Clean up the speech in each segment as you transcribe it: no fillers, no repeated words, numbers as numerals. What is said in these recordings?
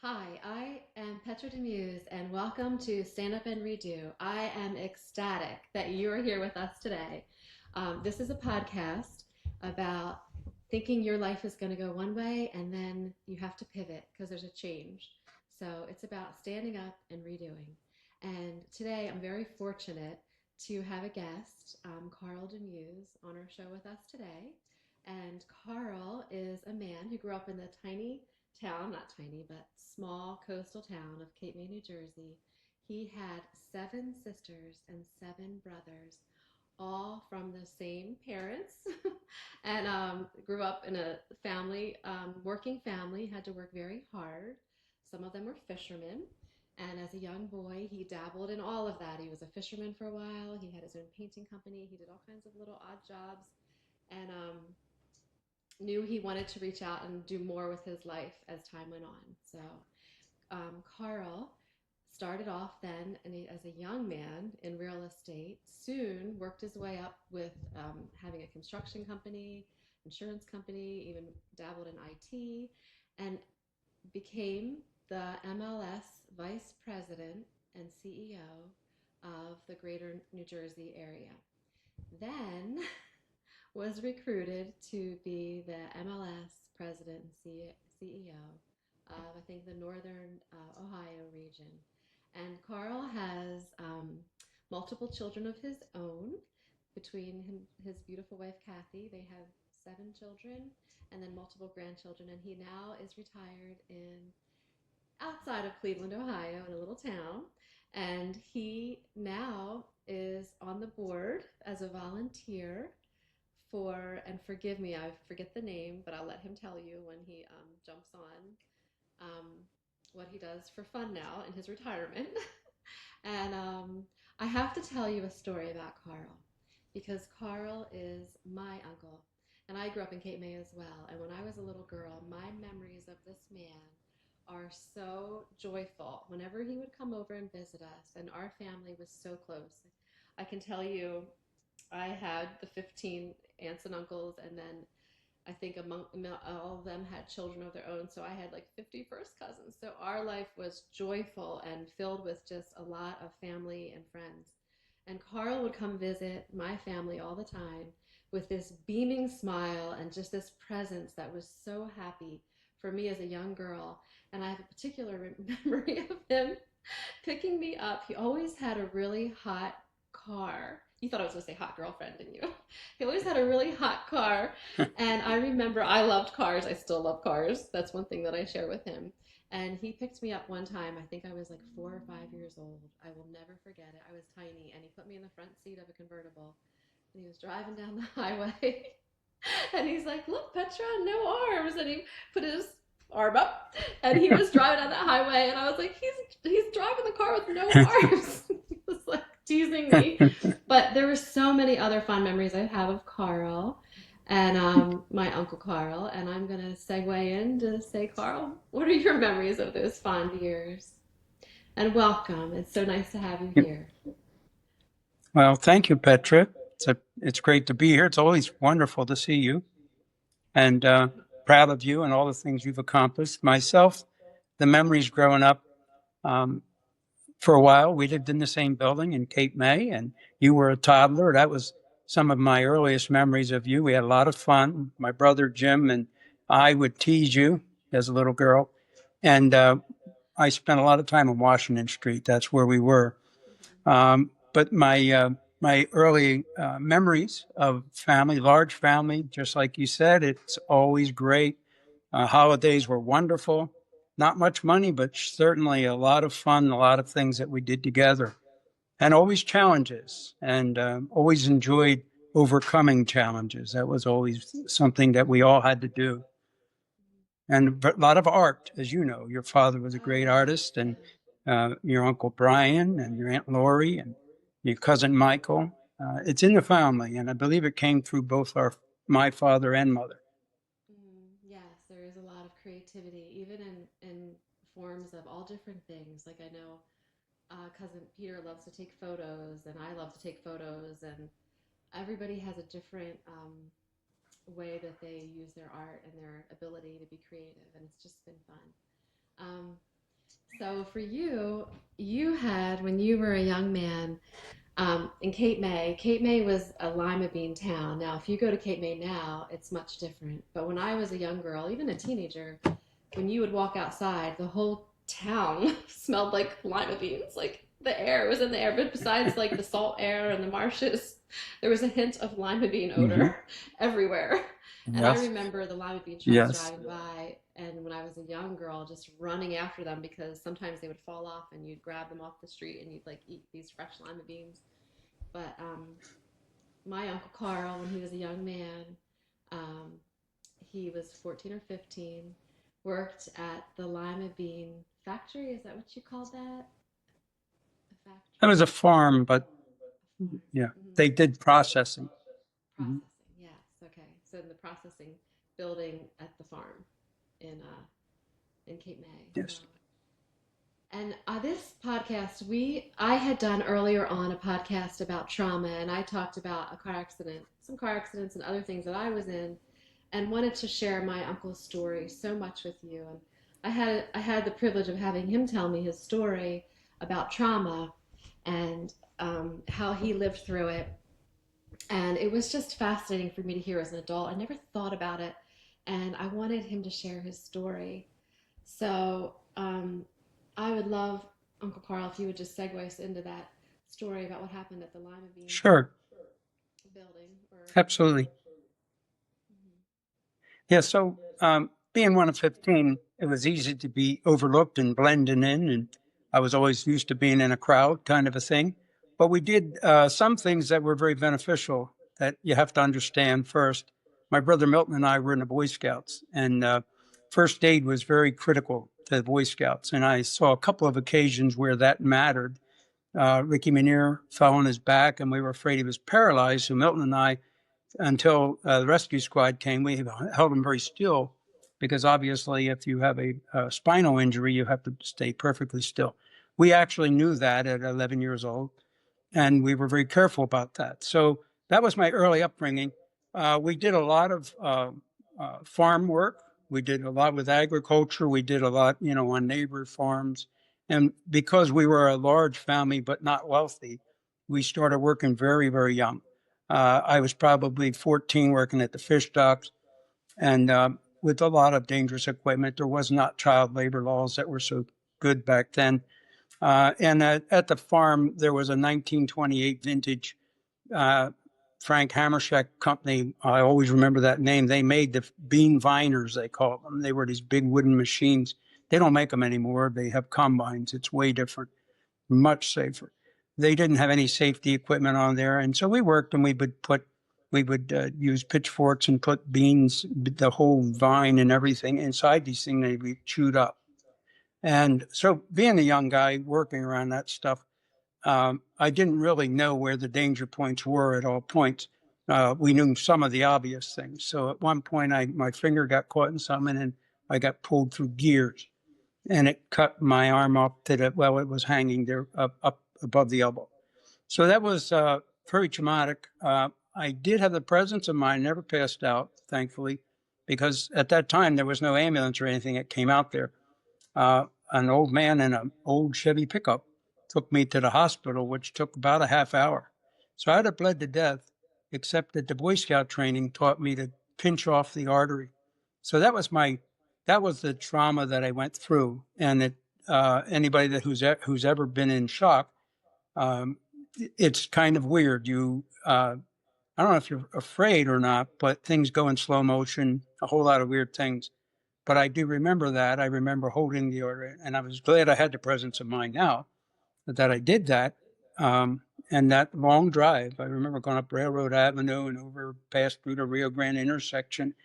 Hi, I am Petra DeMusz, and welcome to Stand Up and Redo. I am ecstatic that you are here with us today. This is a podcast about thinking your life is going to go one way and then you have to pivot because there's a change. So it's about standing up and redoing. And today I'm very fortunate to have a guest, Carl DeMusz, on our show with us today. And Carl is a man who grew up in the tiny town, not tiny, but small coastal town of Cape May, New Jersey. He had seven sisters and seven brothers, all from the same parents, and grew up in a family, working family, had to work very hard. Some of them were fishermen. And as a young boy, he dabbled in all of that. He was a fisherman for a while. He had his own painting company. He did all kinds of little odd jobs. And knew he wanted to reach out and do more with his life as time went on. So Carl started off then as a young man in real estate, soon worked his way up with having a construction company, insurance company, even dabbled in IT, and became the MLS vice president and CEO of the greater New Jersey area. Then was recruited to be the MLS president and CEO of, I think, the northern Ohio region. And Carl has multiple children of his own. Between his beautiful wife, Kathy, they have seven children and then multiple grandchildren. And he now is retired in outside of Cleveland, Ohio, in a little town. And he now is on the board as a volunteer for, and forgive me, I forget the name, but I'll let him tell you when he jumps on what he does for fun now in his retirement. And I have to tell you a story about Carl because Carl is my uncle. And I grew up in Cape May as well. And when I was a little girl, my memories of this man are so joyful. Whenever he would come over and visit us, and our family was so close. I can tell you, I had the 15 aunts and uncles, and then I think among all of them had children of their own. So I had like 50 first cousins. So our life was joyful and filled with just a lot of family and friends. And Carl would come visit my family all the time with this beaming smile and just this presence that was so happy for me as a young girl. And I have a particular memory of him picking me up. He always had a really hot car. You thought I was going to say hot girlfriend, didn't you? He always had a really hot car. And I remember I loved cars. I still love cars. That's one thing that I share with him. And he picked me up one time. I think I was like 4 or 5 years old. I will never forget it. I was tiny. And he put me in the front seat of a convertible. And he was driving down the highway. And he's like, "Look, Petra, no arms." And he put his arm up and he was driving down that highway. And I was like, he's driving the car with no arms. He was like teasing me. But there were so many other fun memories I have of Carl and my Uncle Carl. And I'm going to segue in to say, Carl, what are your memories of those fond years? And welcome. It's so nice to have you here. Well, thank you, Petra. It's great to be here. It's always wonderful to see you, and proud of you and all the things you've accomplished. Myself, the memories growing up. Um, for a while, we lived in the same building in Cape May, and you were a toddler. That was some of my earliest memories of you. We had a lot of fun. My brother Jim and I would tease you as a little girl, and I spent a lot of time on Washington Street. That's where we were. But my early memories of family, large family, just like you said, it's always great. Holidays were wonderful. Not much money, but certainly a lot of fun, a lot of things that we did together, and always challenges, and always enjoyed overcoming challenges. That was always something that we all had to do. And a lot of art, as you know. Your father was a Oh, great yeah, artist, and yes. your Uncle Brian and your Aunt Lori and your cousin Michael. It's in the family, and I believe it came through both my father and mother. Yes, there is a lot of creativity, even in forms of all different things. Like I know cousin Peter loves to take photos, and I love to take photos, and everybody has a different way that they use their art and their ability to be creative, and it's just been fun. So for you, you had when you were a young man in Cape May. Cape May was a lima bean town. Now, if you go to Cape May now, it's much different. But when I was a young girl, even a teenager, when you would walk outside, the whole town smelled like lima beans. Like the air was in the air, but besides like the salt air and the marshes, there was a hint of lima bean Hmm. odor everywhere. And I Yes. remember the lima bean trucks Yes. driving by, and when I was a young girl, just running after them because sometimes they would fall off, and you'd grab them off the street and you'd like eat these fresh lima beans. But my uncle Carl, when he was a young man, um, he was 14 or 15, worked at the lima bean factory. Is that what you call that? A It factory? was a farm, but A farm. yeah, Mm-hmm. they did processing. Hmm. Processing, yes. Okay. So in the processing building at the farm in Cape May. Yes. And this podcast, I had done earlier on a podcast about trauma, and I talked about a car accident, some car accidents, and other things that I was in, and wanted to share my uncle's story so much with you. And I had the privilege of having him tell me his story about trauma and how he lived through it, and it was just fascinating for me to hear as an adult. I never thought about it, and I wanted him to share his story. So I would love, Uncle Carl, if you would just segue us into that story about what happened at the Lima Bean Sure. building. Or Absolutely. Mhm. Yeah. So, being one of 15, it was easy to be overlooked and blending in. And I was always used to being in a crowd kind of a thing. But we did some things that were very beneficial that you have to understand first. My brother Milton and I were in the Boy Scouts, and first aid was very critical to the Boy Scouts. And I saw a couple of occasions where that mattered. Ricky Manier fell on his back, and we were afraid he was paralyzed. So Milton and I, until the rescue squad came, we held him very still because obviously, if you have a spinal injury, you have to stay perfectly still. We actually knew that at 11 years old, and we were very careful about that. So that was my early upbringing. We did a lot of farm work. We did a lot with agriculture. We did a lot, on neighbor farms. And because we were a large family but not wealthy, we started working very, very young. I was probably 14 working at the fish docks and with a lot of dangerous equipment. There was not child labor laws that were so good back then. And at the farm, there was a 1928 vintage uh, Frank Hammerscheck company. I always remember that name. They made the bean viners, they call them. They were these big wooden machines. They don't make them anymore. They have combines. It's way different, much safer. They didn't have any safety equipment on there. And so we worked and we would use pitchforks and put beans, the whole vine and everything inside these things they'd be chewed up. And so being a young guy working around that stuff, I didn't really know where the danger points were at all points. We knew some of the obvious things. So at one point, my finger got caught in something, and I got pulled through gears, and it cut my arm up to it was hanging there up above the elbow. So that was very traumatic. I did have the presence of mind, never passed out, thankfully, because at that time there was no ambulance or anything that came out there. An old man in an old Chevy pickup took me to the hospital, which took about a half hour. So I'd have bled to death, except that the Boy Scout training taught me to pinch off the artery. So that was the trauma that I went through. And anybody who's ever been in shock, um, it's kind of weird. I don't know if you're afraid or not, but things go in slow motion, a whole lot of weird things. But I do remember that. I remember holding the order, and I was glad I had the presence of mind now that I did that. And that long drive, I remember going up Railroad Avenue and over past through the Rio Grande intersection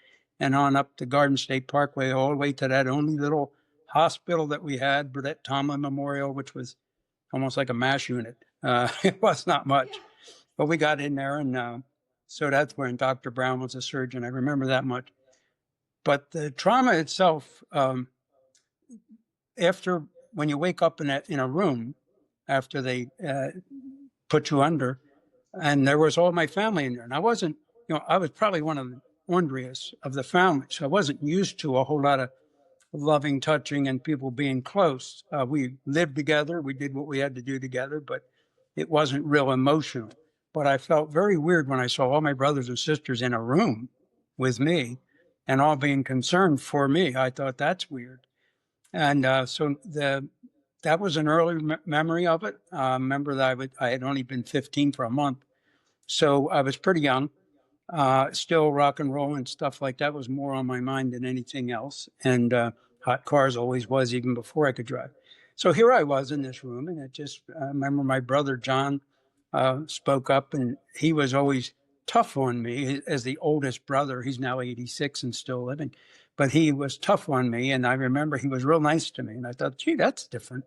and on up the Garden State Parkway, all the way to that only little hospital that we had, Burdett Tomlin Memorial, which was almost like a MASH unit. It was not Yeah. much, but we got in there, and so that's when Dr. Brown was a surgeon. I remember that much. But the trauma itself, after when you wake up in a room after they put you under, and there was all my family in there, and I wasn't, I was probably one of the orneriest of the family, so I wasn't used to a whole lot of loving, touching, and people being close. We lived together. We did what we had to do together, but it wasn't real emotional. But I felt very weird when I saw all my brothers and sisters in a room with me and all being concerned for me. I thought that's weird. And that was an early memory of it. Remember that I had only been 15 for a month. So I was pretty young. Still rock and roll and stuff like that was more on my mind than anything else. And hot cars always was, even before I could drive. So here I was in this room, and I remember my brother John spoke up, and he was always tough on me as the oldest brother. He's now 86 and still living, but he was tough on me. And I remember he was real nice to me. And I thought, gee, that's different.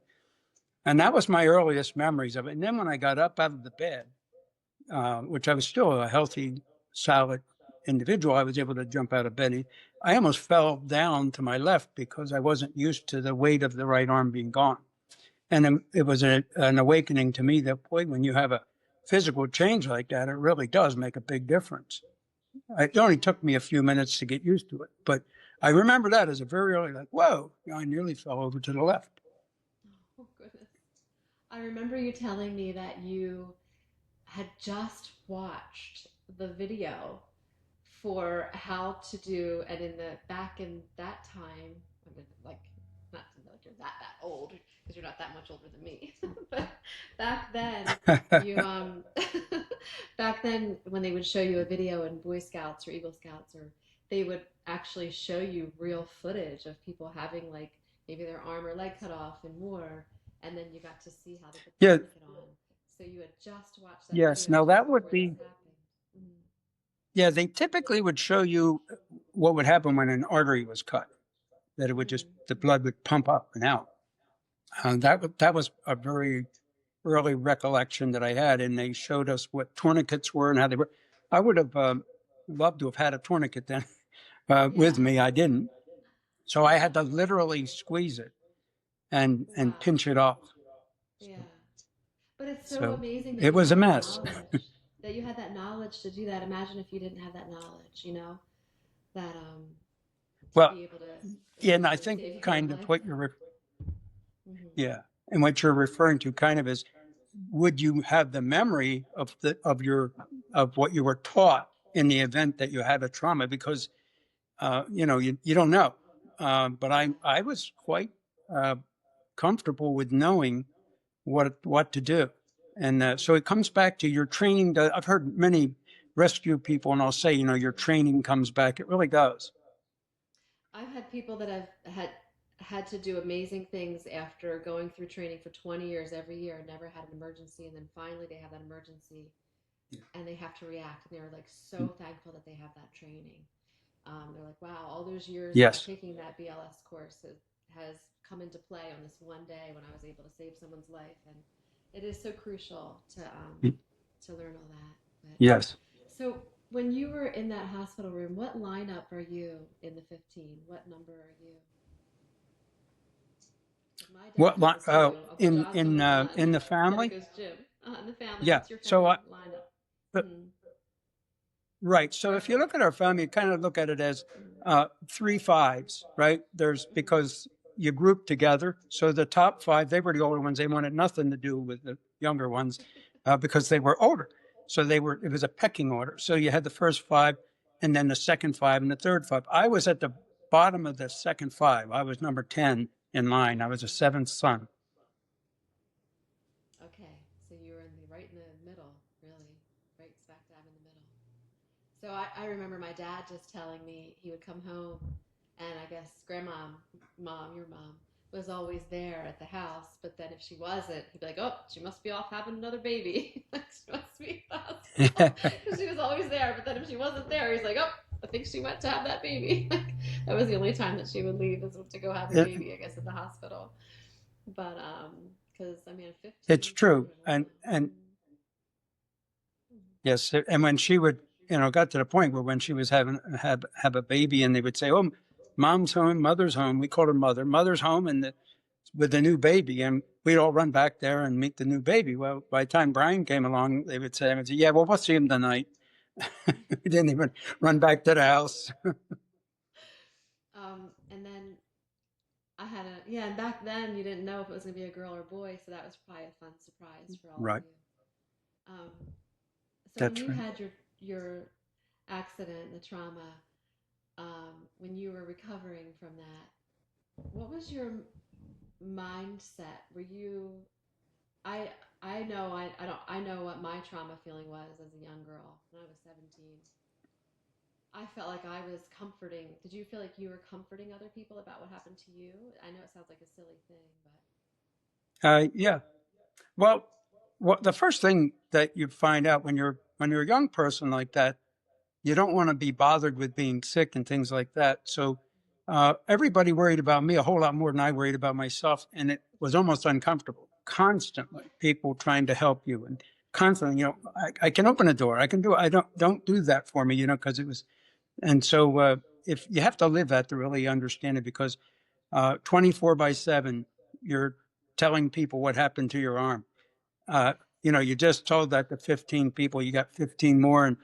And that was my earliest memories of it. And then when I got up out of the bed, which I was still a healthy, solid individual, I was able to jump out of bed. I almost fell down to my left because I wasn't used to the weight of the right arm being gone. And it was an awakening to me that, boy, when you have a physical change like that, it really does make a big difference. It only took me a few minutes to get used to it. But I remember that as a very early, like, whoa, I nearly fell over to the left. Oh, goodness. I remember you telling me that you had just watched the video for how to do, and back in that time, I mean, like, not like you're that old, because you're not that much older than me, but back then, you back then when they would show you a video in Boy Scouts or Eagle Scouts, or they would actually show you real footage of people having, like, maybe their arm or leg cut off and more, and then you got to see how they put the blanket on. So you had just watched that Yes, video now that would before be, this happened. Mm. yeah, they typically would show you what would happen when an artery was cut, that it would just, the blood would pump up and out. That was a very early recollection that I had, and they showed us what tourniquets were and how they were. I would have loved to have had a tourniquet then with Yeah. me. I didn't. So I had to literally squeeze it and Wow. pinch it off. Yeah. But it's so So amazing that it you was had a that mess. knowledge, that you had that knowledge to do that. Imagine if you didn't have that knowledge, that to Well, be able to yeah, and I save your think kind of life. what you're, Hmm. yeah, and what you're referring to kind of is, would you have the memory of of what you were taught in the event that you had a trauma? Because you don't know. But I was quite uh, comfortable with knowing what to do. And so it comes back to your training. I've heard many rescue people, and I'll say, your training comes back. It really does. I've had people that have had to do amazing things after going through training for 20 years every year, never had an emergency, and then finally they have that emergency and they have to react, and they're like so thankful that they have that training. They're like, wow, all those years of Yes. taking that BLS course has come into play on this one day when I was able to save someone's life, and it is so crucial to learn all that. But Yes. so when you were in that hospital room, what lineup are you in the 15? What number are you? 'Cause my What dad's number two. Uncle John's number one. in the Then it family? goes Jim. In the family, Yeah. what's your So family lineup? uh, Mm-hmm. right. So if you look at our family, you kind of look at it as three fives, right? There's because you group together. So the top five, they were the older ones. They wanted nothing to do with the younger ones because they were older. So it was a pecking order. So you had the first five, and then the second five, and the third five. I was at the bottom of the second five. I was number 10 in line. I was the seventh son. Okay, so you were right in the middle, really, right smack dab in the middle. So I remember my dad just telling me he would come home, and I guess grandma, mom, your mom, was always there at the house. But then if she wasn't, he'd be like, "Oh, she must be off having another baby. She must be at the hospital," because she was always there. But then if she wasn't there, he's like, "Oh, I think she went to have that baby." That was the only time that she would leave, is to go have a baby, I guess, at the hospital. But because I mean, 15. It's true. And Mm-hmm. yes, and when she would, got to the point where when she was have a baby, and they would say, "Oh, mom's home, mother's home." We called her mother. Mother's home, and with the new baby, and we'd all run back there and meet the new baby. Well, by the time Brian came along, they would say, "Yeah, well, we'll see him tonight." We didn't even run back to the house. And then I had a yeah, and back then you didn't know if it was gonna be a girl or boy, so that was probably a fun surprise for all of Right. you. Um, so when That's you right. had your accident, the trauma, when you were recovering from that, what was your mindset? Were you I I know I don't I know what my trauma feeling was as a young girl when I was 17. I felt like I was comforting. Did you feel like you were comforting other people about what happened to you? I know it sounds like a silly thing, but Yeah. Well, the first thing that you find out when you're a young person like that, you don't want to be bothered with being sick and things like that. So everybody worried about me a whole lot more than I worried about myself, and it was almost uncomfortable. Constantly, people trying to help you, and constantly, I can open a door, I can do it. I don't do that for me, because it was. And so, if you have to live that to really understand it, because 24/7, you're telling people what happened to your arm. Uh, you just told that to 15 people, you got 15 more,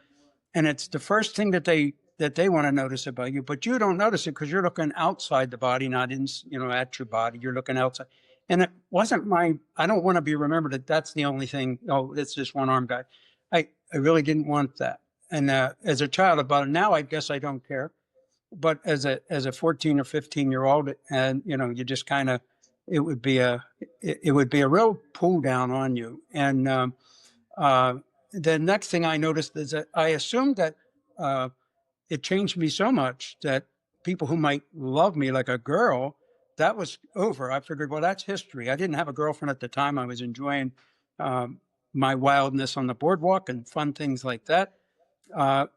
and it's the first thing that they want to notice about you, but you don't notice it because you're looking outside the body, not in, at your body. You're looking outside, and it wasn't my. I don't want to be remembered that that's the only thing. Oh, it's this one arm guy. I really didn't want that. And as a child, about it now, I guess I don't care. But as a 14 or 15-year old, and you just kind of, it would be a real pull down on you. And uh, the next thing I noticed is that I assumed that uh, it changed me so much that people who might love me like a girl, that was over. I figured, well, that's history. I didn't have a girlfriend at the time. I was enjoying um, my wildness on the boardwalk and fun things like that.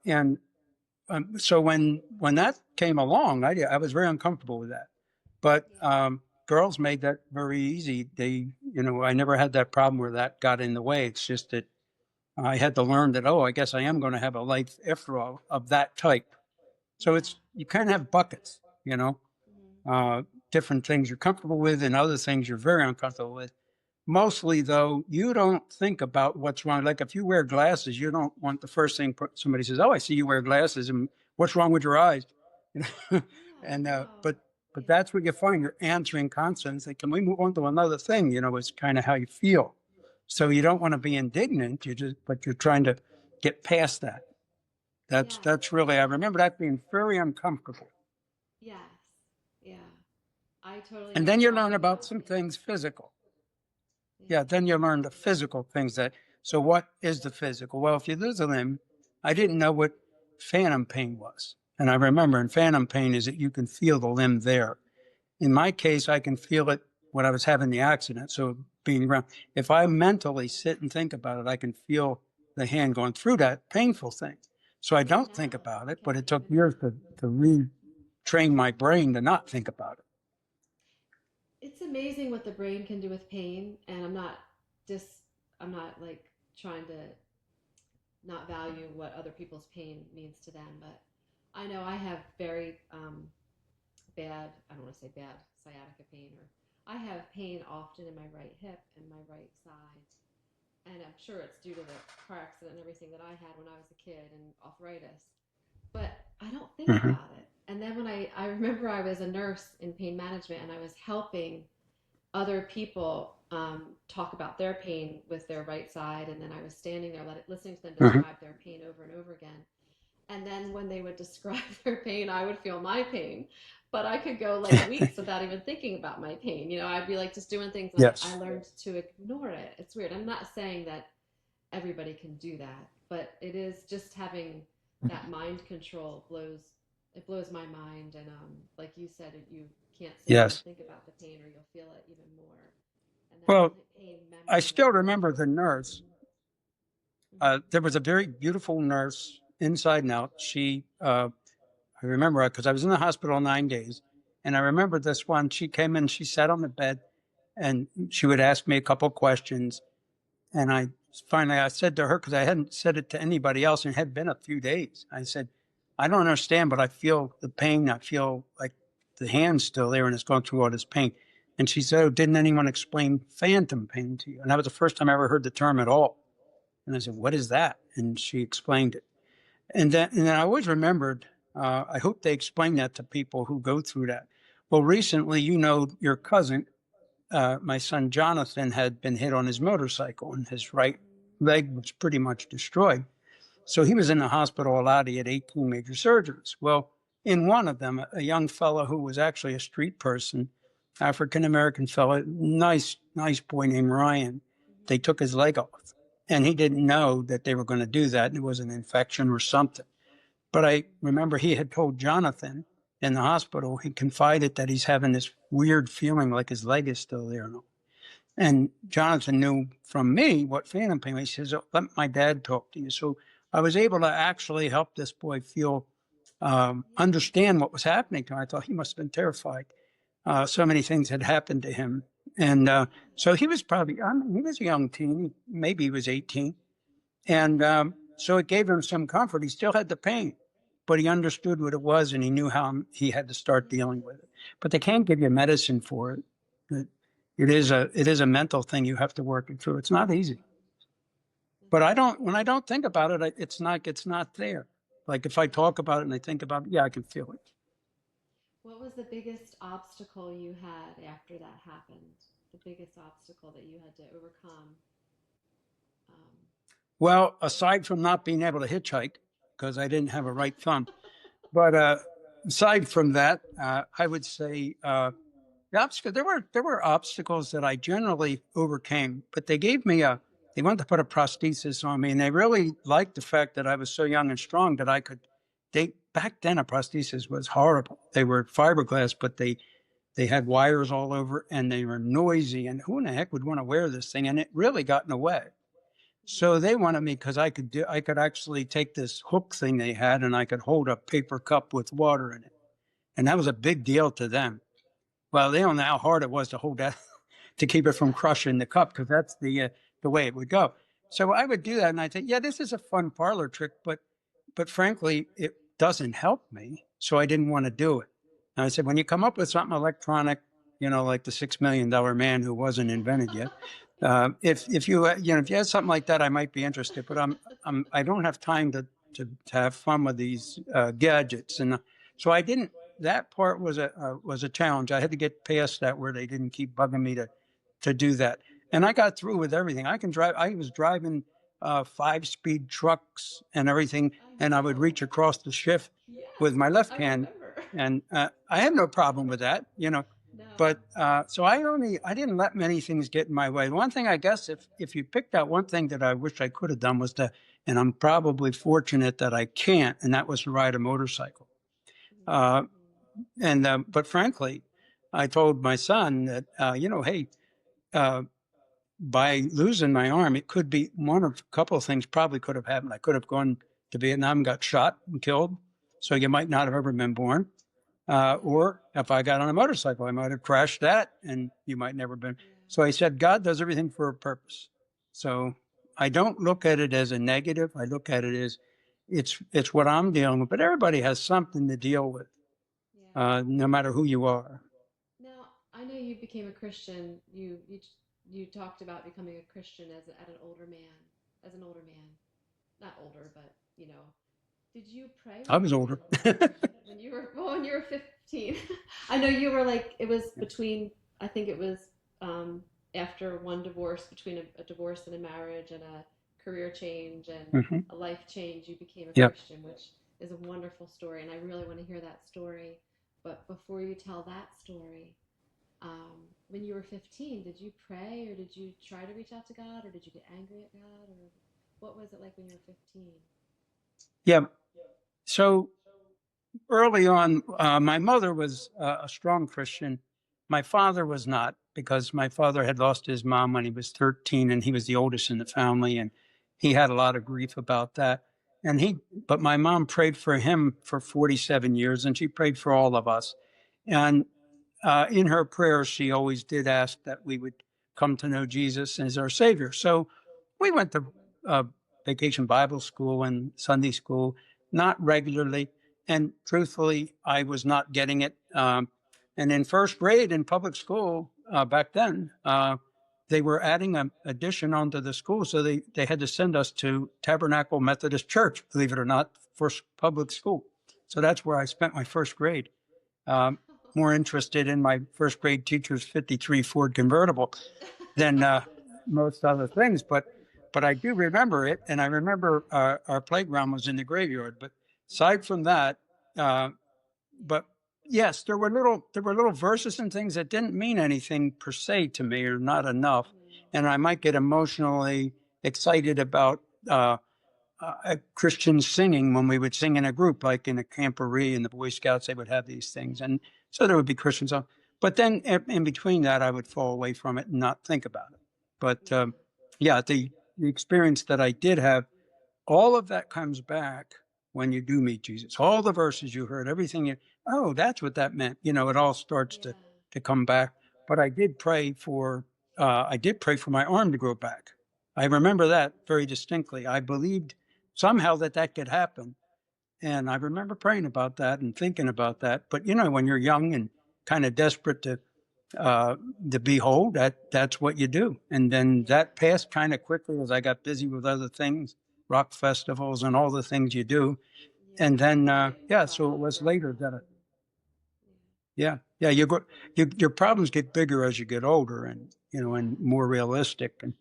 And so when that came along, I was very uncomfortable with that. But yeah, girls made that very easy. I never had that problem where that got in the way. It's just that I had to learn that, oh, I guess I am going to have a life after all of that type. So yeah, you kind of have buckets, hmm uh, different things you're comfortable with and other things you're very uncomfortable with. Mostly, though, you don't think about what's wrong. Like if you wear glasses, you don't want the first thing somebody says, "Oh, I see you wear glasses, and what's wrong with your eyes?" yeah. and No, but yeah, that's what you find. You're answering constantly. Say, can we move on to another thing? It's kind of how you feel. So you don't want to be indignant. But you're trying to get past that. That's yeah, that's really. I remember that being very uncomfortable. yes, yeah. I totally And know what then you're you learn talking about about. some Yeah, things physical. yeah, Yeah, then you learn the physical things so what is the physical? Well, if you lose a limb, I didn't know what phantom pain was. And I remember in phantom pain is that you can feel the limb there. In my case, I can feel it when I was having the accident. So being around, if I mentally sit and think about it, I can feel the hand going through that painful thing. So I even don't think now, about you it, but can it took even years to retrain my brain to not think about it. it's amazing what the brain can do with pain, and just I'm not like trying to not value what other people's pain means to them, but I know I have very bad, I don't want to say bad sciatica pain, or I have pain often in my right hip and my right side, and I'm sure it's due to the car accident and everything that I had when I was a kid and arthritis, but I don't think Hmm. about it. And then when I remember I was a nurse in pain management and I was helping other people talk about their pain with their right side, and then I was standing there listening to them Hmm. describe their pain over and over again. And then when they would describe their pain, I would feel my pain, but I could go like weeks without even thinking about my pain. I'd be like just doing things, and I Yes. learned to ignore it. It's weird. I'm not saying that everybody can do that, but it is just having that mind control blows my mind. And like you said, you can't sit there and Yes. think about the pain, or you'll feel it even more. And that Well, pain I memory is still very remember the important. nurse. Mm-hmm. There was a very beautiful nurse inside and out. I remember because I was in the hospital 9 days. And I remember this one, she came in, she sat on the bed and she would ask me a couple of questions. And I said to her, because I hadn't said it to anybody else and it had been a few days. I said, I don't understand, but I feel the pain. I feel like the hand's still there and it's going through all this pain. And she said, oh, didn't anyone explain phantom pain to you? And that was the first time I ever heard the term at all. And I said, what is that? And she explained it. And then I always remembered, I hope they explain that to people who go through that. Well, recently, your cousin, my son Jonathan, had been hit on his motorcycle and his right leg was pretty much destroyed. So he was in the hospital a lot. He had 18 major surgeries. Well, in one of them, a young fellow who was actually a street person, African-American fellow, nice boy named Ryan, they took his leg off. And he didn't know that they were going to do that. And it was an infection or something. But I remember he had told Jonathan in the hospital, he confided that he's having this weird feeling like his leg is still there. And Jonathan knew from me what phantom pain was. He says, "Oh, let my dad talk to you." So I was able to actually help this boy feel, understand what was happening to him. I thought he must have been terrified. So many things had happened to him. And so he was probably, he was a young teen, maybe he was 18. And so it gave him some comfort. He still had the pain, but he understood what it was and he knew how he had to start dealing with it. But they can't give you medicine for it. It is a mental thing. You have to work it through. It's not easy. But when I don't think about it, it's not there. Like if I talk about it and I think about it, yeah, I can feel it. What was the biggest obstacle you had after that happened? The biggest obstacle that you had to overcome? Um, Well, aside from not being able to hitchhike, because I didn't have a right thumb, but aside from that, I would say there were obstacles that I generally overcame, but they wanted to put a prosthesis on me, and they really liked the fact that I was so young and strong that back then a prosthesis was horrible. They were fiberglass, but they had wires all over and they were noisy, and who in the heck would want to wear this thing? And it really got in the way. So they wanted me because I could actually take this hook thing they had and I could hold a paper cup with water in it. And that was a big deal to them. Well, they don't know how hard it was to hold that, to keep it from crushing the cup, because that's the way it would go. So I would do that, and I think, yeah, this is a fun parlor trick, but frankly, it doesn't help me, so I didn't want to do it. And I said, when you come up with something electronic, like the $6 million man who wasn't invented yet, if you had something like that, I might be interested. But I don't have time to have fun with these gadgets, and so I didn't. That part was a challenge. I had to get past that where they didn't keep bugging me to do that. And I got through with everything. I can drive. I was driving 5-speed trucks and everything, and I would reach across the shift with my left hand, and I had no problem with that, No. But so I didn't let many things get in my way. One thing, I guess, if you picked out one thing that I wish I could have done was and I'm probably fortunate that I can't, and that was to ride a motorcycle. But frankly, I told my son that, hey, by losing my arm, it could be one of a couple of things probably could have happened. I could have gone to Vietnam, got shot and killed, so you might not have ever been born. Or if I got on a motorcycle, I might have crashed that and you might never been. So I said, God does everything for a purpose. So I don't look at it as a negative. I look at it as it's what I'm dealing with, but everybody has something to deal with, no matter who you are. Now, I know you became a Christian. You talked about becoming a Christian as an older man, not older, but Did you pray? I was older. when you were 15. I know you were like, it was between, I think it was after one divorce, between a divorce and a marriage and a career change and a life change, you became a Christian, which is a wonderful story. And I really want to hear that story. But before you tell that story, when you were 15, did you pray or did you try to reach out to God or did you get angry at God or what was it like when you were 15? Yeah. So early on, my mother was a strong Christian. My father was not, because my father had lost his mom when he was 13 and he was the oldest in the family. And he had a lot of grief about that. But my mom prayed for him for 47 years and she prayed for all of us. And in her prayers, she always did ask that we would come to know Jesus as our Savior. So we went to vacation Bible school and Sunday school, not regularly. And truthfully, I was not getting it. And in first grade in public school back then, they were adding an addition onto the school. So they had to send us to Tabernacle Methodist Church, believe it or not, for public school. So that's where I spent my first grade. more interested in my first grade teacher's 53 Ford convertible than most other things. But I do remember it, and I remember our playground was in the graveyard. But aside from that, uh, but yes, there were little verses and things that didn't mean anything per se to me, or not enough, and I might get emotionally excited about Christian singing when we would sing in a group, like in a camporee in the Boy Scouts. They would have these things, and so there would be Christian songs. But then in between that, I would fall away from it and not think about it. But yeah, the experience that I did have, all of that comes back when you do meet Jesus. All the verses you heard, everything you, oh, that's what that meant. It all starts Yeah. to come back. But I did pray for my arm to grow back. I remember that very distinctly. I believed somehow that could happen. And I remember praying about that and thinking about that. But when you're young and kind of desperate to behold, that's what you do. And then that passed kind of quickly as I got busy with other things, rock festivals and all the things you do. And then yeah, so it was later that yeah, your problems get bigger as you get older, and and more realistic, and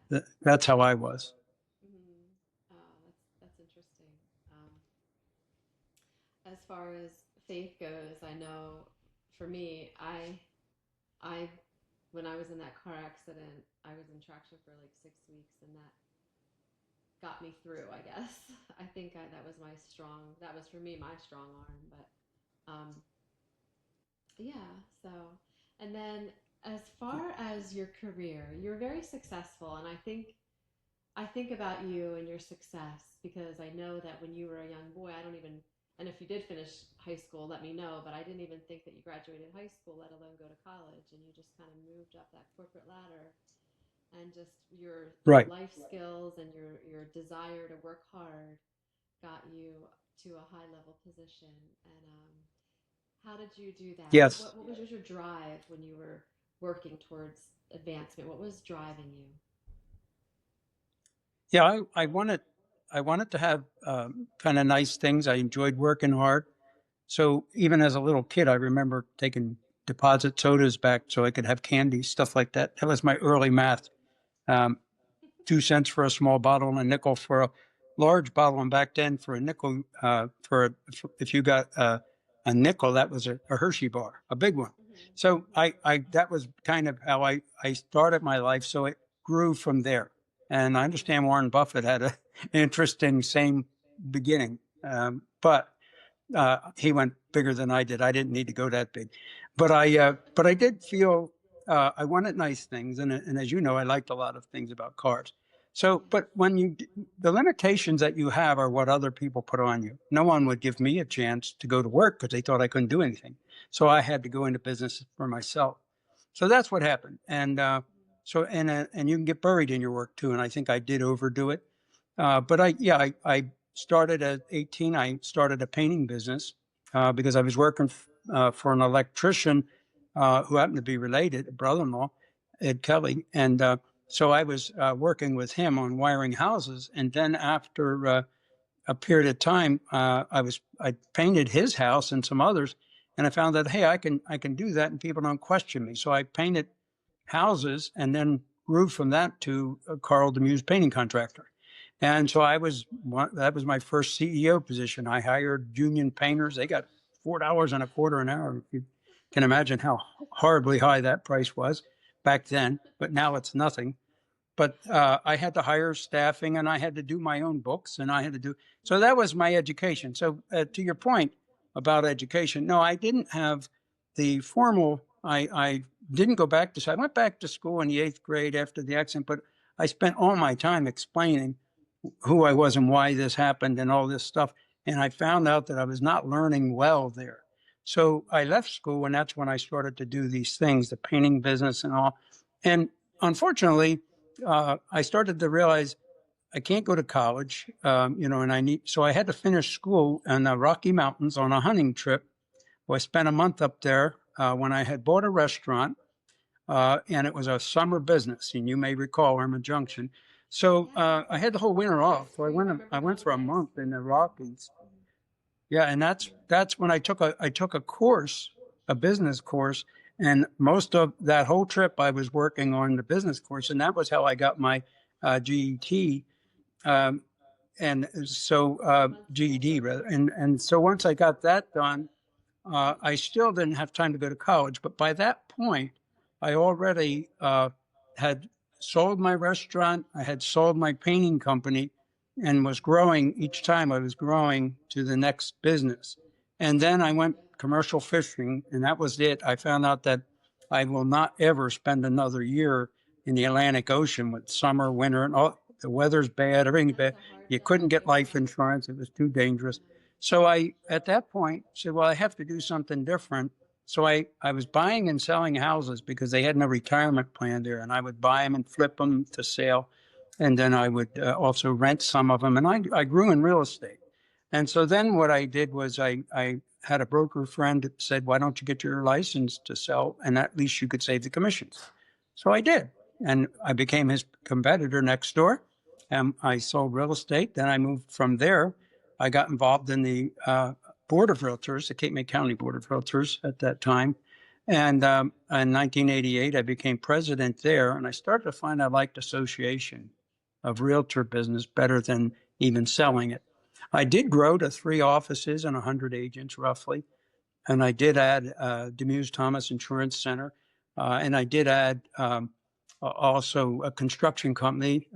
Yeah. that's how I was. Mm-hmm. Oh, that's interesting. As far as faith goes, I know for me, I when I was in that car accident, I was in traction for like 6 weeks, and that got me through. I guess I think that was my strong. That was for me my strong arm. But yeah. So, and then as far as your career, you're very successful, and I think about you and your success because I know that when you were a young boy, I don't even, and if you did finish high school, let me know, but I didn't even think that you graduated high school, let alone go to college. And you just kind of moved up that corporate ladder, and just your Right. life skills and your desire to work hard got you to a high level position. And how did you do that? Yes. What was your drive when you were working towards advancement? What was driving you? Yeah, I wanted to have kind of nice things. I enjoyed working hard. So even as a little kid, I remember taking deposit sodas back so I could have candy, stuff like that. That was my early math. Um, 2 cents for a small bottle and a nickel for a large bottle. And back then, for a nickel, if you got a nickel, that was a Hershey bar, a big one. Mm-hmm. So I that was kind of how I started my life. So it grew from there. And I understand Warren Buffett had an interesting same beginning, but he went bigger than I did. I didn't need to go that big, but I did feel I wanted nice things, and as you know, I liked a lot of things about cars. So, but when the limitations that you have are what other people put on you. No one would give me a chance to go to work because they thought I couldn't do anything. So I had to go into business for myself. So that's what happened, and and you can get buried in your work too. And I think I did overdo it. But I started at 18. I started a painting business because I was working for an electrician who happened to be related, a brother-in-law, Ed Kelly, and so I was working with him on wiring houses. And then after a period of time, I painted his house and some others, and I found that hey, I can do that, and people don't question me. So I painted houses, and then grew from that to a Carl DeMusz painting contractor. And so that was my first CEO position. I hired union painters. They got $4.25 an hour. If you can imagine how horribly high that price was back then, but now it's nothing. But I had to hire staffing, and I had to do my own books, and I had to do, so that was my education. So to your point about education, no, I didn't have the formal, I didn't go back to, I went back to school in the 8th grade after the accident, but I spent all my time explaining who I was and why this happened and all this stuff. And I found out that I was not learning well there. So I left school, and that's when I started to do these things, the painting business and all. And unfortunately, I started to realize I can't go to college, and so I had to finish school in the Rocky Mountains on a hunting trip. Well, I spent a month up there when I had bought a restaurant, and it was a summer business, and you may recall Irma Junction. So Yes. I had the whole winter Yes, off. So I we went. remember I went that. for a Yes. month in the Rockies. Yeah, and that's when I took a course a business course. And most of that whole trip, I was working on the business course, and that was how I got my GET. Um, and so GED rather. And so once I got that done, I still didn't have time to go to college. But by that point, I already had sold my restaurant. I had sold my painting company and was growing each time I was growing to the next business. And then I went commercial fishing, and that was it. I found out that I will not ever spend another year in the Atlantic Ocean with summer, winter, and all the weather's bad, everything's bad. You couldn't get life insurance. It was too dangerous. So I, at that point, said, well, I have to do something different. So I was buying and selling houses because they had no retirement plan there. And I would buy them and flip them to sale. And then I would also rent some of them. And I grew in real estate. And so then what I did was I had a broker friend that said, why don't you get your license to sell? And at least you could save the commissions. So I did. And I became his competitor next door. And I sold real estate. Then I moved from there. I got involved in the Board of Realtors, the Cape May County Board of Realtors at that time. And in 1988, I became president there. And I started to find I liked association of realtor business better than even selling it. I did grow to 3 offices and 100 agents roughly. And I did add DeMusz Thomas Insurance Center. And I did add also a construction company,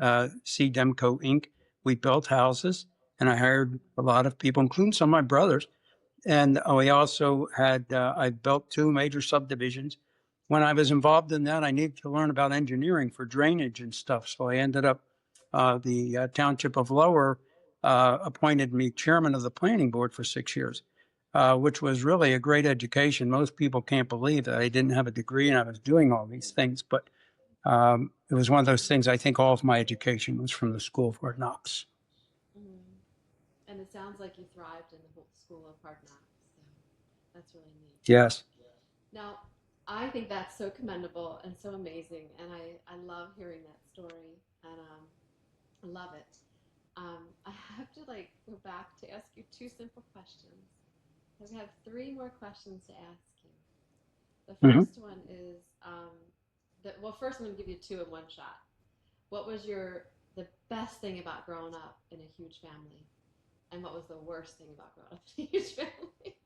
C. Demco Inc. We built houses, and I hired a lot of people, including some of my brothers. And we also had, I built 2 major subdivisions. When I was involved in that, I needed to learn about engineering for drainage and stuff. So I ended up, the Township of Lower appointed me chairman of the planning board for 6 years, which was really a great education. Most people can't believe that I didn't have a degree and I was doing all these things, but it was one of those things. I think all of my education was from the School of Hard Knocks. And it sounds like you thrived in the whole School of Hard Knocks. So that's really neat. Yes. Now, I think that's so commendable and so amazing. And I love hearing that story. And I love it. I have to go back to ask you 2 simple questions. I have 3 more questions to ask you. The first one is, first I'm going to give you 2 in one shot. What was the best thing about growing up in a huge family? And what was the worst thing about growing up in a huge family?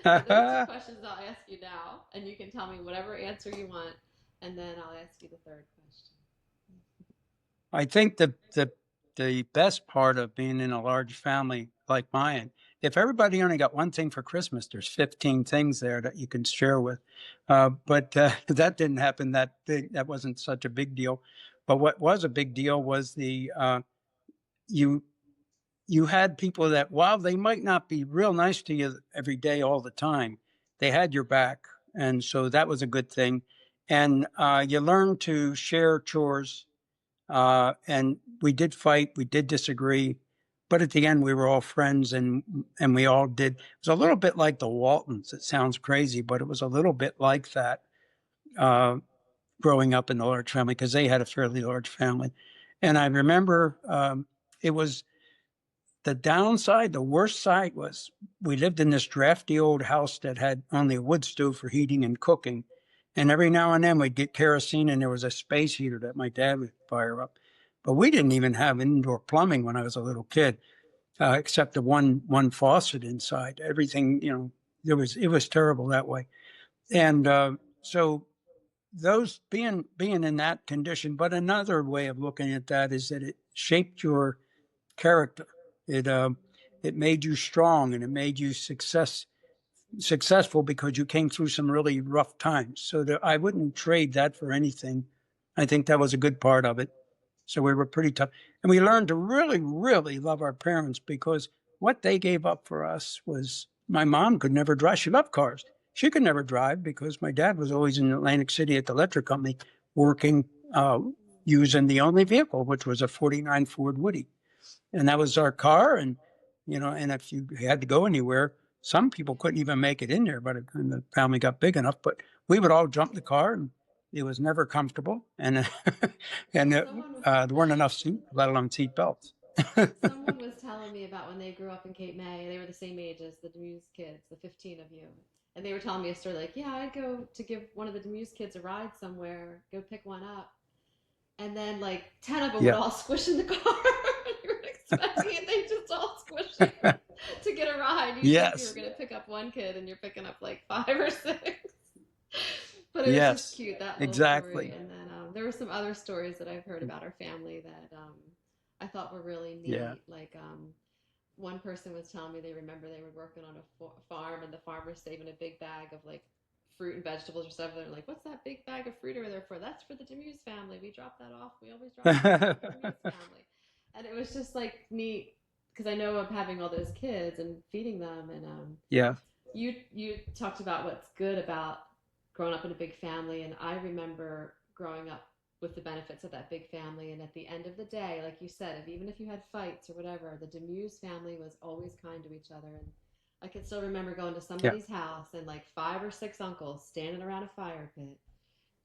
So those 2 questions I'll ask you now, and you can tell me whatever answer you want, and then I'll ask you the 3rd question. I think the best part of being in a large family like mine, if everybody only got one thing for Christmas, there's 15 things there that you can share with. But that didn't happen that big. That wasn't such a big deal. But what was a big deal was you had people that, while they might not be real nice to you every day all the time, they had your back. And so that was a good thing. And you learned to share chores. And we did fight, we did disagree, but at the end we were all friends, and we all did. It was a little bit like the Waltons. It sounds crazy, but it was a little bit like that growing up in a large family, because they had a fairly large family. And I remember it was the downside. The worst side was we lived in this drafty old house that had only a wood stove for heating and cooking. And every now and then we'd get kerosene, and there was a space heater that my dad would fire up. But we didn't even have indoor plumbing when I was a little kid, except the one faucet inside. Everything, it was terrible that way. And so those being in that condition. But another way of looking at that is that it shaped your character. It made you strong, and it made you successful because you came through some really rough times. So I wouldn't trade that for anything. I think that was a good part of it. So we were pretty tough. And we learned to really, really love our parents, because what they gave up for us was, my mom could never drive. She loved cars. She could never drive because my dad was always in Atlantic City at the electric company working, using the only vehicle, which was a 49 Ford Woody. And that was our car. And, and if you had to go anywhere, some people couldn't even make it in there by the time the family got big enough. But we would all jump in the car, and it was never comfortable. And there weren't enough seats, let alone seat belts. Someone was telling me about when they grew up in Cape May. They were the same age as the DeMusz kids, the 15 of you. And they were telling me a story like, yeah, I'd go to give one of the DeMusz kids a ride somewhere, go pick one up. And then like 10 of them would Yeah. all squish in the car. You weren't expecting it. They just all squishing to get a ride. You think you were Yes. going to pick up one kid and you're picking up like 5 or 6. But it was just Yes. cute, that little story. Exactly. And then there were some other stories that I've heard about our family that I thought were really Yeah. neat. Like one person was telling me they remember they were working on a farm and the farmer's saving a big bag of like fruit and vegetables or stuff. They're like, "What's that big bag of fruit over there for?" "That's for the DeMusz family. We drop that off. We always drop that off for the DeMusz family." And it was just like neat because I know of having all those kids and feeding them. And Yeah. you talked about what's good about growing up in a big family, and I remember growing up with the benefits of that big family. And at the end of the day, like you said, even if you had fights or whatever, the DeMusz family was always kind to each other. And I can still remember going to Yeah. somebody's house and like 5 or 6 uncles standing around a fire pit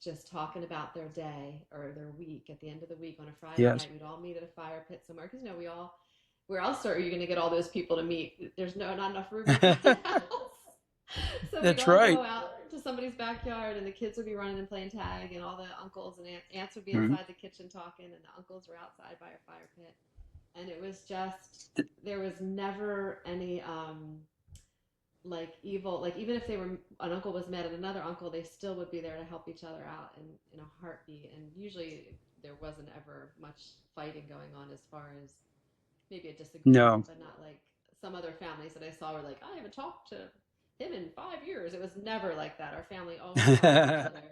just talking about their day or their week. At the end of the week on a Friday Yes. night, we'd all meet at a fire pit somewhere because we all, where else are you going to get all those people to meet? There's not enough room in my house. So we'd That's all right. go out to somebody's backyard and the kids would be running and playing tag and all the uncles and aunts would be Mhm. inside the kitchen talking and the uncles were outside by a fire pit. And it was just, there was never any like evil, like even if they were, an uncle was mad at another uncle, they still would be there to help each other out in a heartbeat. And usually there wasn't ever much fighting going on, as far as maybe a disagreement, No. but not like some other families that I saw were like, I haven't talked to him in 5 years. It was never like that. Our family always helped each other.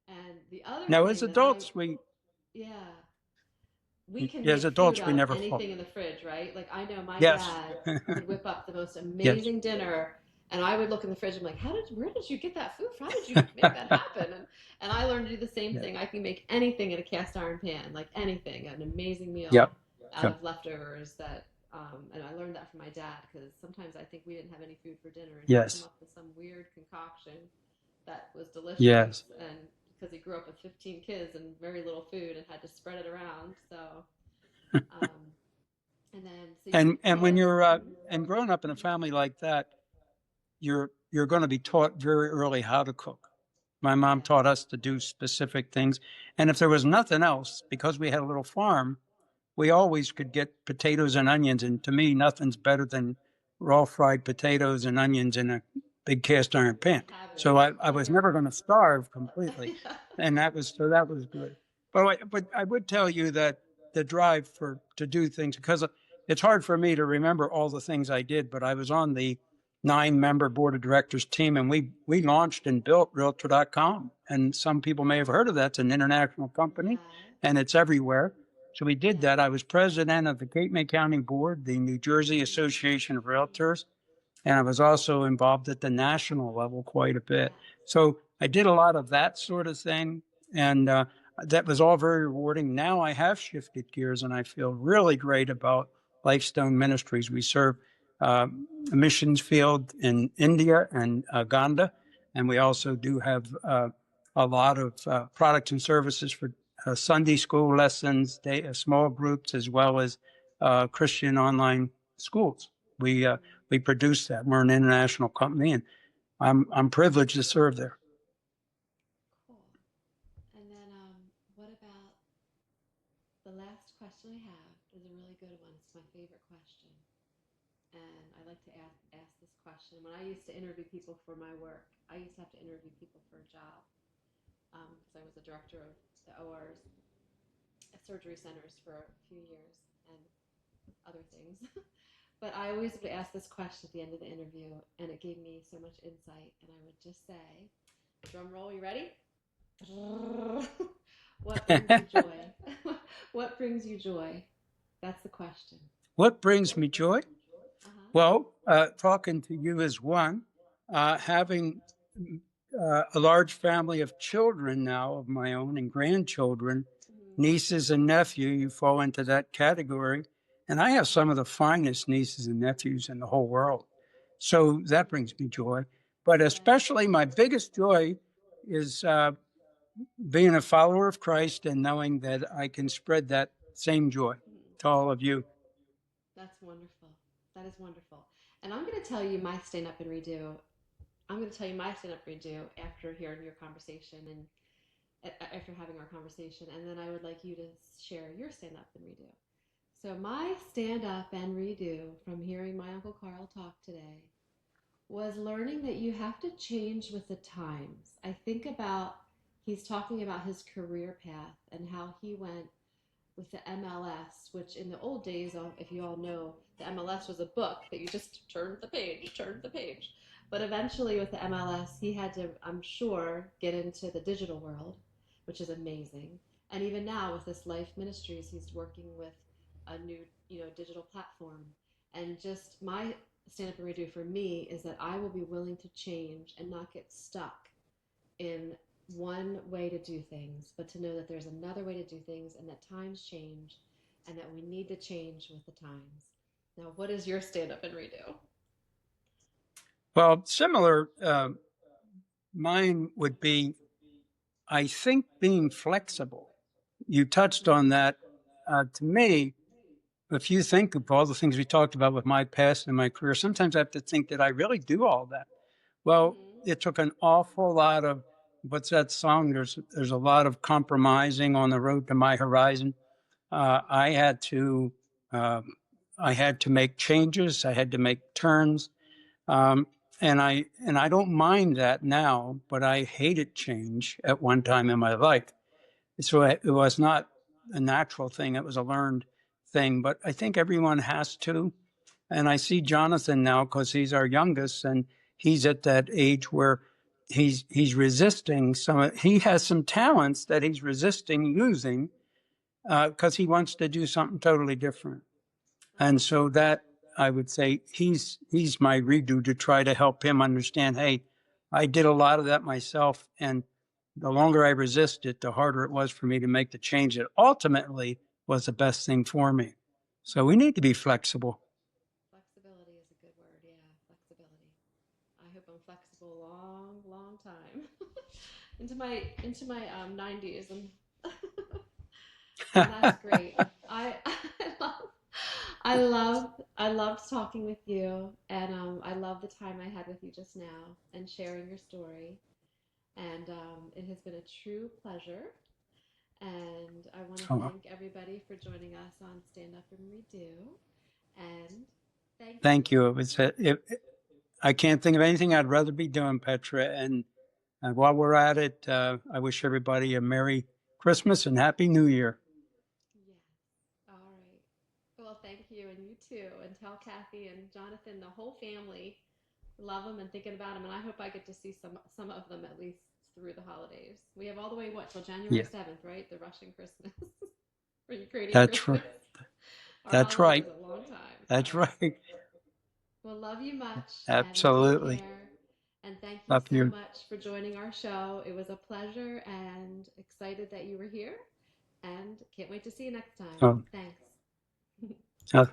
And the other Now, as thing that I, adults, we yeah, we can as make food adults we out of never fought. anything in the fridge, right? Like I know my Yes. dad would whip up the most Yes. amazing dinner, and I would look in the fridge and I'm like, where did you get that food from? How did you make that happen? And I learned to do the same Yeah. thing. I can make anything in a cast iron pan, like anything, an amazing Yep. meal out Yep. of leftovers. That and I learned that from my dad because sometimes I think we didn't have any food for dinner, and he'd come Yes. up with some weird concoction that was delicious, Yes. and because he grew up with 15 kids and very little food and had to spread it around, so um, and then, so you And tell when us. you're Mhm. and growing up in a family like that, you're going to be taught very early how to cook. My mom Yeah. taught us to do specific things, and if there was nothing else, because we had a little farm, we always could get potatoes and onions. And to me, nothing's better than raw fried potatoes and onions in a big cast iron pan. So Heaven. I was never going to starve completely, Yeah. and that was good. But I would tell you that the drive for to do things, because it's hard for me to remember all the things I did, but I was on the 9-member board of directors team, and we launched and built Realtor.com. And some people may have heard of that. It's an international company, Have. and it's everywhere. So we did Yeah. that. I was president of the Cape May County Board, the New Jersey Mm. Association of Realtors, and I was also involved at the national level quite a Yeah. bit. So I did a lot of that sort of thing, and that was all very rewarding. Now I have shifted gears, and I feel really great about Lifestone Ministries. We serve uh, a missions field in India and Uganda, and we also do have a lot of products and services for Sunday school lessons, small groups, as well as Christian online schools. We uh, Mm. we produce that. We're an international company, and I'm privileged to serve there. Cool. And then, what about the last question I have is a really good one. It's my favorite question. And I like to ask this question. When I used to interview people for my work, I used to have to interview people for a job because I was a director of the ORs at surgery centers for a few years and other things. But I always would ask this question at the end of the interview, and it gave me so much insight. And I would just say, drum roll, you ready? What brings you joy? What brings you joy? That's the question. What brings me joy? Uh-huh. Well, talking to you is one. Having a large family of children now of my own and grandchildren, Mm-hmm. nieces and nephew, you fall into that category. And I have some of the finest nieces and nephews in the whole world. So that brings me joy. But Yeah. especially my biggest joy is being a follower of Christ and knowing that I can spread that same joy Mm-hmm. to all of you. That's wonderful. That is wonderful. And I'm going to tell you my stand up and redo. I'm going to tell you my stand up redo after hearing your conversation and after having our conversation, and then I would like you to share your stand up and redo. So, my stand up and redo from hearing my Uncle Carl talk today was learning that you have to change with the times. I think about, he's talking about his career path and how he went with the MLS, which in the old days, if you all know, the MLS was a book that you just turned the page. But eventually with the MLS, he had to, I'm sure, get into the digital world, which is amazing. And even now with this Life Ministries, he's working with a new, digital platform. And just my stand up and redo for me is that I will be willing to change and not get stuck in one way to do things, but to know that there's another way to do things and that times change and that we need to change with the times. Now, what is your stand up and redo? Well, similar, mine would be, I think, being flexible. You touched on that. To me, if you think of all the things we talked about with my past and my career, sometimes I have to think, did I really do all that? Well, Mm-hmm. it took an awful lot of, what's that song? There's a lot of compromising on the road to my horizon. I had to I had to make changes. I had to make turns, um, and I don't mind that now. But I hated change at one time in my life. So it was not a natural thing. It was a learned thing. But I think everyone has to. And I see Jonathan now because he's our youngest, and he's at that age where he's resisting some. He has some talents that he's resisting using because he wants to do something totally different. And so that I would say he's my redo to try to help him understand. Hey, I did a lot of that myself, and the longer I resist it, the harder it was for me to make the change that ultimately was the best thing for me. So we need to be flexible. Flexibility is a good word. Yeah, flexibility. I hope I'm flexible a long, long time into my 90s, and that's great. I I love I loved talking with you, and I love the time I had with you just now and sharing your story. And it has been a true pleasure. And I want to So thank everybody for joining us on Stand Up and Redo. And thank you. thank you. I can't think of anything I'd rather be doing, Petra. And while we're at it, I wish everybody a Merry Christmas and Happy New Year. Yes. All right. Well, thank you, and you too. And tell Kathy and Jonathan, the whole family, love them and thinking about them. And I hope I get to see some of them at least through the holidays. We have all the way what till January Yeah, 7th, right? The Russian Christmas or Ukrainian that's right. Christmas. Our That's holidays right. is a long time. So, That's right. well, love you much and take Absolutely. care. And thank you Love so you. much for joining our show. It was a pleasure and excited that you were here. And can't wait to see you next time. Um, Thanks. uh,